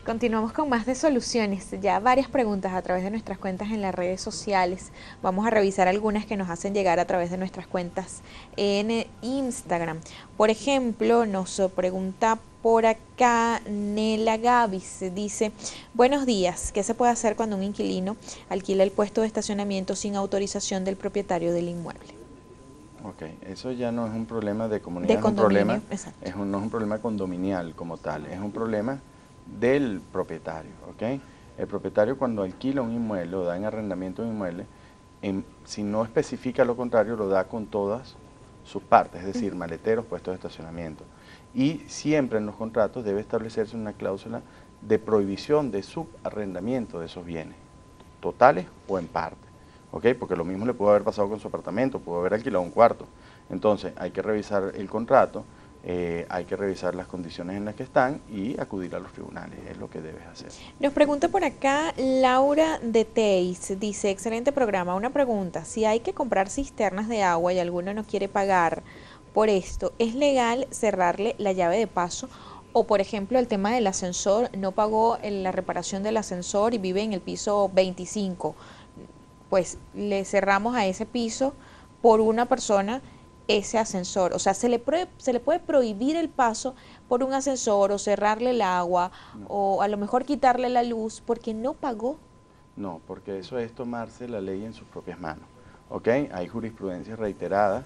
Continuamos con más de soluciones, ya varias preguntas a través de nuestras cuentas en las redes sociales. Vamos a revisar algunas que nos hacen llegar a través de nuestras cuentas en Instagram. Por ejemplo, nos pregunta por acá Nela Gavis, dice, buenos días, ¿qué se puede hacer cuando un inquilino alquila el puesto de estacionamiento sin autorización del propietario del inmueble? Ok, eso ya no es un problema de De comunidad, es un problema, condominio, exacto. no es un problema condominial como tal, es un problema del propietario, ¿ok? El propietario cuando alquila un inmueble o da en arrendamiento un inmueble, si no especifica lo contrario, lo da con todas sus partes, es decir, maleteros, puestos de estacionamiento. Y siempre en los contratos debe establecerse una cláusula de prohibición de subarrendamiento de esos bienes, totales o en parte. ¿Ok? Porque lo mismo le pudo haber pasado con su apartamento, pudo haber alquilado un cuarto. Entonces hay que revisar el contrato, hay que revisar las condiciones en las que están y acudir a los tribunales, es lo que debes hacer. Nos pregunta por acá Laura de Teis, dice, excelente programa, una pregunta, si hay que comprar cisternas de agua y alguno no quiere pagar por esto, ¿es legal cerrarle la llave de paso? O por ejemplo el tema del ascensor, no pagó en la reparación del ascensor y vive en el piso 25, pues le cerramos a ese piso por una persona ese ascensor. O sea, se le puede prohibir el paso por un ascensor o cerrarle el agua No, o a lo mejor quitarle la luz porque no pagó. no, porque eso es tomarse la ley en sus propias manos. ¿Ok? Hay jurisprudencia reiterada,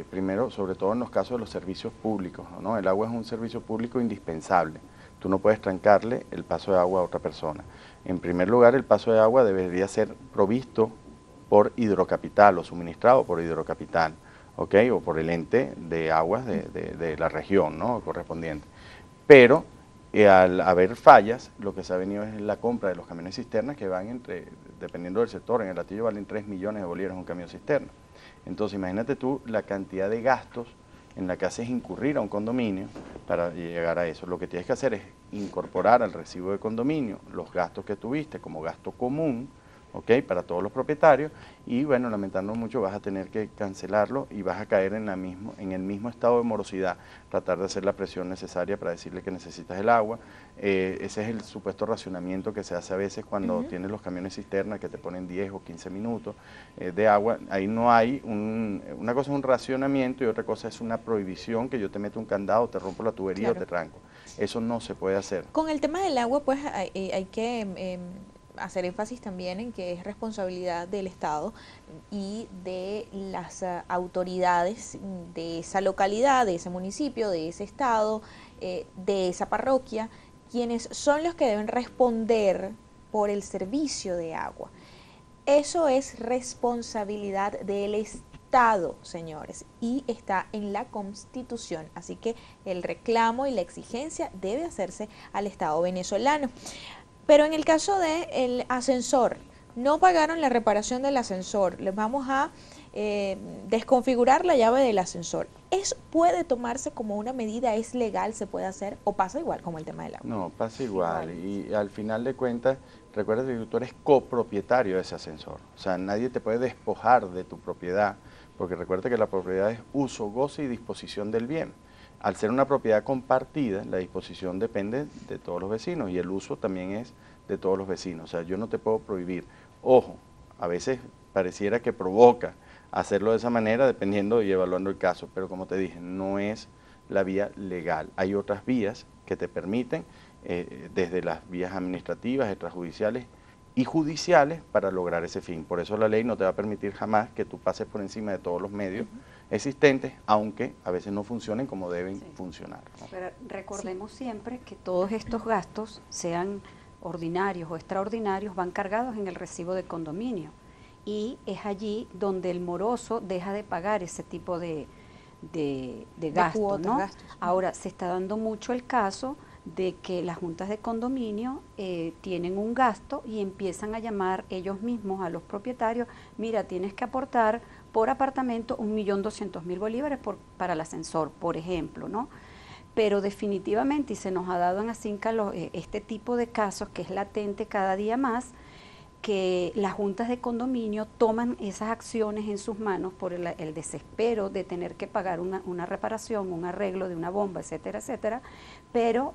primero, sobre todo en los casos de los servicios públicos, ¿no? El agua es un servicio público indispensable. Tú no puedes trancarle el paso de agua a otra persona. En primer lugar, el paso de agua debería ser provisto por Hidrocapital o suministrado por Hidrocapital, ¿ok? O por el ente de aguas de la región, ¿no? Correspondiente. Pero al haber fallas, lo que se ha venido es la compra de los camiones cisternas que van entre, dependiendo del sector, en el Latillo valen 3 millones de bolívares un camión cisterna. Entonces imagínate tú la cantidad de gastos en la que haces incurrir a un condominio para llegar a eso. Lo que tienes que hacer es incorporar al recibo de condominio los gastos que tuviste como gasto común, ¿ok? Para todos los propietarios y bueno, lamentando mucho vas a tener que cancelarlo y vas a caer en el mismo estado de morosidad, tratar de hacer la presión necesaria para decirle que necesitas el agua. Ese es el supuesto racionamiento que se hace a veces cuando tienes los camiones cisterna que te ponen 10 o 15 minutos de agua. Ahí no hay, una cosa es un racionamiento y otra cosa es una prohibición que yo te meto un candado, te rompo la tubería o Claro. te tranco. Eso no se puede hacer. Con el tema del agua, pues hay que hacer énfasis también en que es responsabilidad del Estado y de las autoridades de esa localidad, de ese municipio, de ese estado, de esa parroquia, quienes son los que deben responder por el servicio de agua. Eso es responsabilidad del Estado, señores, y está en la Constitución. Así que el reclamo y la exigencia debe hacerse al Estado venezolano. Pero en el caso del ascensor, no pagaron la reparación del ascensor, les vamos a desconfigurar la llave del ascensor. ¿Eso puede tomarse como una medida? ¿Es legal? ¿Se puede hacer? ¿O pasa igual como el tema del agua? No, pasa igual. Y al final de cuentas, recuerda que tú eres copropietario de ese ascensor. O sea, nadie te puede despojar de tu propiedad, porque recuerda que la propiedad es uso, goce y disposición del bien. Al ser una propiedad compartida, la disposición depende de todos los vecinos y el uso también es de todos los vecinos. O sea, yo no te puedo prohibir. Ojo, a veces pareciera que provoca hacerlo de esa manera dependiendo y evaluando el caso, pero como te dije, no es la vía legal. Hay otras vías que te permiten, desde las vías administrativas, extrajudiciales y judiciales, para lograr ese fin. Por eso la ley no te va a permitir jamás que tú pases por encima de todos los medios existentes, aunque a veces no funcionen como deben funcionar, ¿no? Pero recordemos siempre que todos estos gastos, sean ordinarios o extraordinarios, van cargados en el recibo de condominio. Y es allí donde el moroso deja de pagar ese tipo de gastos, cuotas, ¿no? gastos. Ahora, se está dando mucho el caso de que las juntas de condominio tienen un gasto y empiezan a llamar ellos mismos a los propietarios, mira, tienes que aportar por apartamento 1.200.000 bolívares para el ascensor, por ejemplo, ¿no? Pero definitivamente, y se nos ha dado en Asinca este tipo de casos que es latente cada día más, que las juntas de condominio toman esas acciones en sus manos por el desespero de tener que pagar una reparación, un arreglo de una bomba, etcétera, etcétera, pero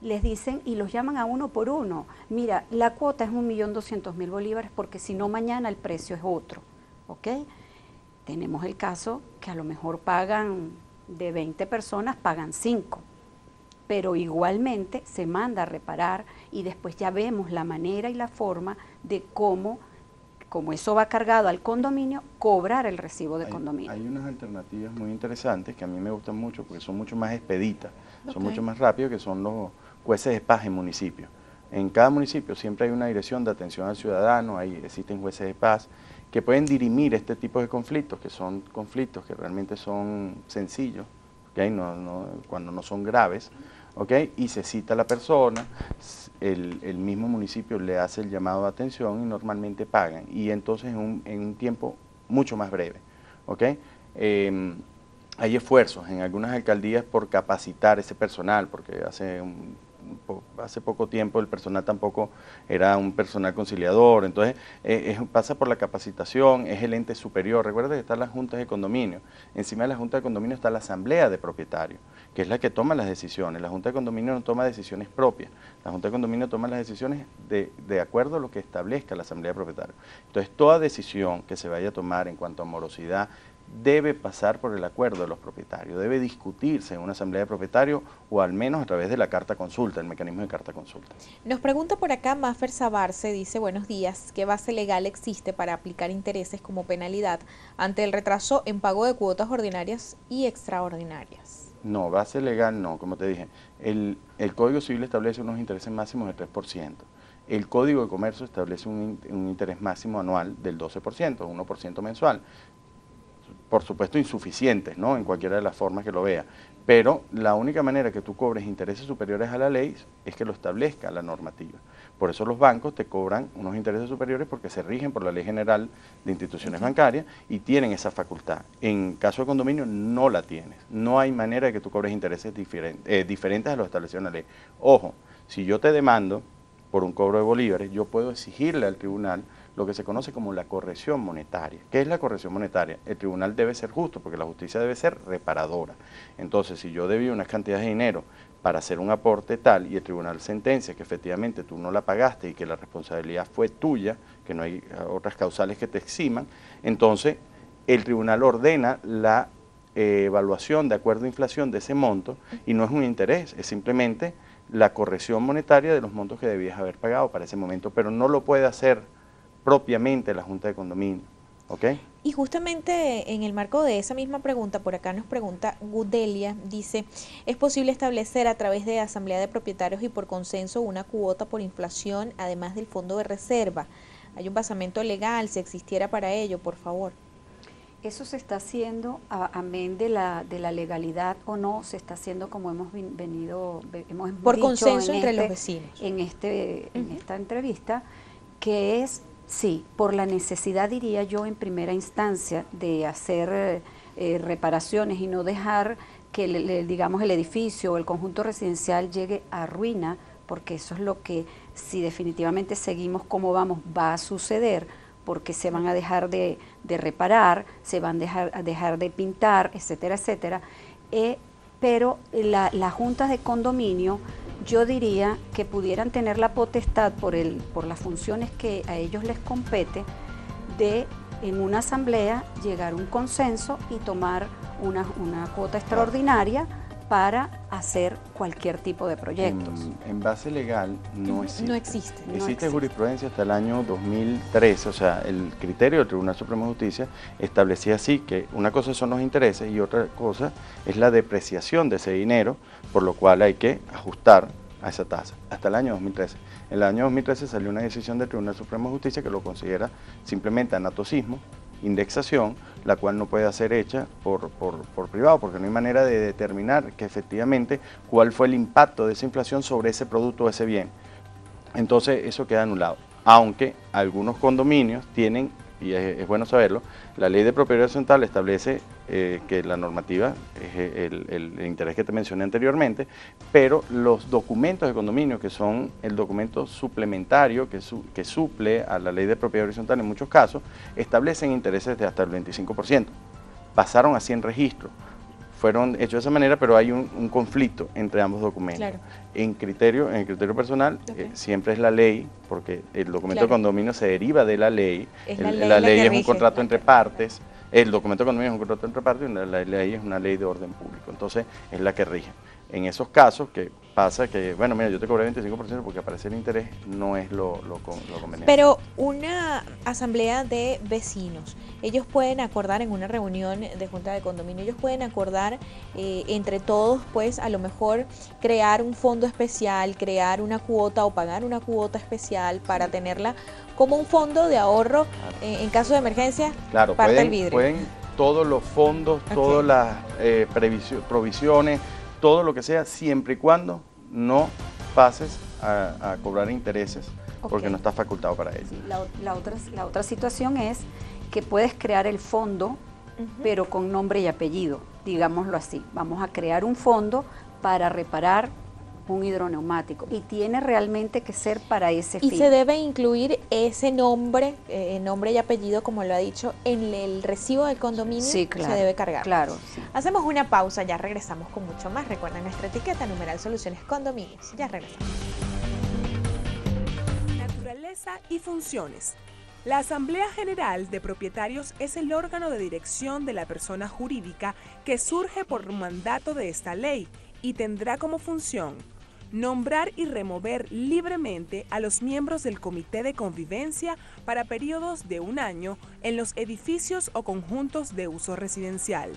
les dicen y los llaman a uno por uno. Mira, la cuota es 1.200.000 bolívares porque si no mañana el precio es otro, ¿ok? Tenemos el caso que a lo mejor pagan de 20 personas, pagan 5, pero igualmente se manda a reparar y después ya vemos la manera y la forma de cómo, como eso va cargado al condominio, cobrar el recibo de condominio. Hay unas alternativas muy interesantes que a mí me gustan mucho porque son mucho más expeditas, son mucho más rápidos, que son los jueces de paz en municipios. En cada municipio siempre hay una dirección de atención al ciudadano, existen jueces de paz que pueden dirimir este tipo de conflictos, que son conflictos que realmente son sencillos, ¿okay? Cuando no son graves, ¿okay? Y se cita a la persona, el mismo municipio le hace el llamado de atención y normalmente pagan, y entonces en un tiempo mucho más breve, ¿okay? Hay esfuerzos en algunas alcaldías por capacitar ese personal, porque hace poco tiempo el personal tampoco era un personal conciliador, entonces pasa por la capacitación, es el ente superior. Recuerda que están las juntas de condominio, encima de la junta de condominio está la asamblea de propietarios, que es la que toma las decisiones. La junta de condominio no toma decisiones propias, la junta de condominio toma las decisiones de acuerdo a lo que establezca la asamblea de propietarios. Entonces toda decisión que se vaya a tomar en cuanto a morosidad debe pasar por el acuerdo de los propietarios, debe discutirse en una asamblea de propietarios o al menos a través de la carta consulta, el mecanismo de carta consulta. Nos pregunta por acá Mafer Sabarce, dice: buenos días, ¿qué base legal existe para aplicar intereses como penalidad ante el retraso en pago de cuotas ordinarias y extraordinarias? No, base legal no, como te dije, el Código Civil establece unos intereses máximos del 3%. El Código de Comercio establece un interés máximo anual del 12%, 1% mensual. Por supuesto insuficientes, ¿no? En cualquiera de las formas que lo vea, pero la única manera que tú cobres intereses superiores a la ley es que lo establezca la normativa. Por eso los bancos te cobran unos intereses superiores porque se rigen por la Ley General de Instituciones Bancarias y tienen esa facultad. En caso de condominio no la tienes, no hay manera de que tú cobres intereses diferentes a los establecidos en la ley. Ojo, si yo te demando por un cobro de bolívares, yo puedo exigirle al tribunal lo que se conoce como la corrección monetaria. ¿Qué es la corrección monetaria? El tribunal debe ser justo, porque la justicia debe ser reparadora. Entonces, si yo debía unas cantidades de dinero para hacer un aporte tal y el tribunal sentencia que efectivamente tú no la pagaste y que la responsabilidad fue tuya, que no hay otras causales que te eximan, entonces el tribunal ordena la evaluación de acuerdo a inflación de ese monto y no es un interés, es simplemente la corrección monetaria de los montos que debías haber pagado para ese momento, pero no lo puede hacer propiamente la Junta de Condominio, ¿ok? Y justamente en el marco de esa misma pregunta, por acá nos pregunta Gudelia, dice: ¿es posible establecer a través de asamblea de propietarios y por consenso una cuota por inflación, además del fondo de reserva? ¿Hay un basamento legal si existiera para ello, por favor? Eso se está haciendo, amén de la legalidad o no, se está haciendo como hemos por dicho consenso entre los vecinos. En esta entrevista, que es, sí, por la necesidad, diría yo, en primera instancia, de hacer reparaciones y no dejar que, digamos, el edificio o el conjunto residencial llegue a ruina, porque eso es lo que, si definitivamente seguimos como vamos, va a suceder, porque se van a dejar de reparar, se van a dejar de pintar, etcétera, etcétera. Pero las juntas de condominio, yo diría que pudieran tener la potestad por las funciones que a ellos les compete, de en una asamblea llegar a un consenso y tomar una cuota extraordinaria para hacer cualquier tipo de proyectos. En base legal no existe. No existe. Existe jurisprudencia hasta el año 2013, o sea, el criterio del Tribunal Supremo de Justicia establecía así que una cosa son los intereses y otra cosa es la depreciación de ese dinero, por lo cual hay que ajustar a esa tasa, hasta el año 2013. En el año 2013 salió una decisión del Tribunal Supremo de Justicia que lo considera simplemente anatocismo, indexación, la cual no puede ser hecha por privado, porque no hay manera de determinar que efectivamente cuál fue el impacto de esa inflación sobre ese producto o ese bien. Entonces eso queda anulado, aunque algunos condominios tienen, y es bueno saberlo, la ley de propiedad horizontal establece que la normativa es el interés que te mencioné anteriormente, pero los documentos de condominio, que son el documento suplementario que suple a la ley de propiedad horizontal en muchos casos, establecen intereses de hasta el 25%. Pasaron a 100 registros. fueron hechos de esa manera, pero hay un conflicto entre ambos documentos. Claro. En el criterio personal, siempre es la ley, porque el documento de condominio se deriva de la ley. La ley es un contrato entre partes, el documento de condominio es un contrato entre partes y la ley es una ley de orden público, entonces es la que rige. En esos casos que pasa que, bueno, mira, yo te cobré 25% porque aparece el interés, no es lo conveniente. Pero una asamblea de vecinos, ellos pueden acordar en una reunión de junta de condominio, ellos pueden acordar entre todos, pues a lo mejor crear un fondo especial, crear una cuota o pagar una cuota especial para tenerla como un fondo de ahorro en caso de emergencia. Claro, parte del vidrio. pueden todos los fondos, todas las provisiones, todo lo que sea, siempre y cuando no pases a cobrar intereses, porque no estás facultado para ello. La otra situación es que puedes crear el fondo, pero con nombre y apellido, digámoslo así. Vamos a crear un fondo para reparar un hidroneumático y tiene realmente que ser para ese fin. Y se debe incluir ese nombre, nombre y apellido, como lo ha dicho, en el recibo del condominio. Sí, claro, se debe cargar. Claro. Sí. Hacemos una pausa, ya regresamos con mucho más. Recuerden nuestra etiqueta, numeral Soluciones Condominios. Ya regresamos. Naturaleza y funciones. La Asamblea General de Propietarios es el órgano de dirección de la persona jurídica que surge por mandato de esta ley y tendrá como función nombrar y remover libremente a los miembros del Comité de Convivencia para periodos de 1 año en los edificios o conjuntos de uso residencial.